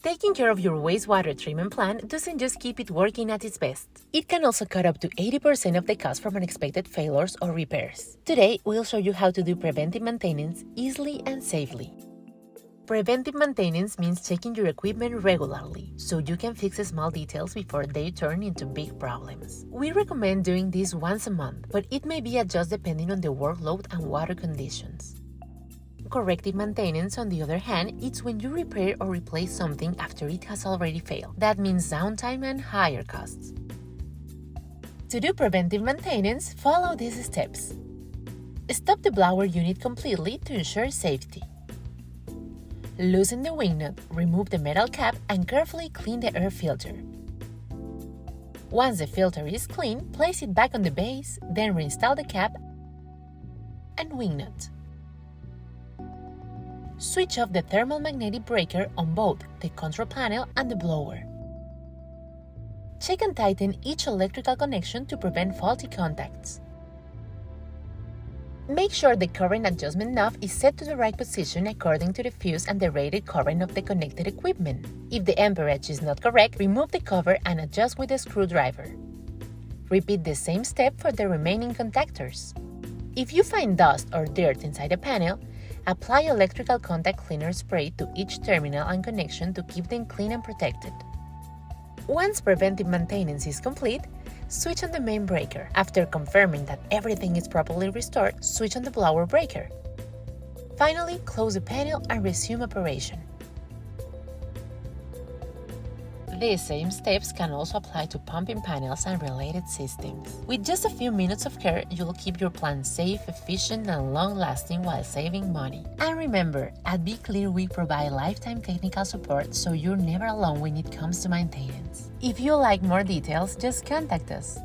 Taking care of your wastewater treatment plant doesn't just keep it working at its best. It can also cut up to 80% of the cost from unexpected failures or repairs. Today, we'll show you how to do preventive maintenance easily and safely. Preventive maintenance means checking your equipment regularly, so you can fix small details before they turn into big problems. We recommend doing this once a month, but it may be adjusted depending on the workload and water conditions. Corrective maintenance, on the other hand, it's when you repair or replace something after it has already failed. That means downtime and higher costs. To do preventive maintenance, follow these steps. Stop the blower unit completely to ensure safety. Loosen the wing nut, remove the metal cap, and carefully clean the air filter. Once the filter is clean, place it back on the base, then reinstall the cap and wing nut. Switch off the thermal magnetic breaker on both the control panel and the blower. Check and tighten each electrical connection to prevent faulty contacts. Make sure the current adjustment knob is set to the right position according to the fuse and the rated current of the connected equipment. If the amperage is not correct, remove the cover and adjust with a screwdriver. Repeat the same step for the remaining contactors. If you find dust or dirt inside the panel, apply electrical contact cleaner spray to each terminal and connection to keep them clean and protected. Once preventive maintenance is complete, switch on the main breaker. After confirming that everything is properly restored, switch on the blower breaker. Finally, close the panel and resume operation. These same steps can also apply to pumping panels and related systems. With just a few minutes of care, you'll keep your plant safe, efficient, and long-lasting while saving money. And remember, at Bclear we provide lifetime technical support, so you're never alone when it comes to maintenance. If you'd like more details, just contact us.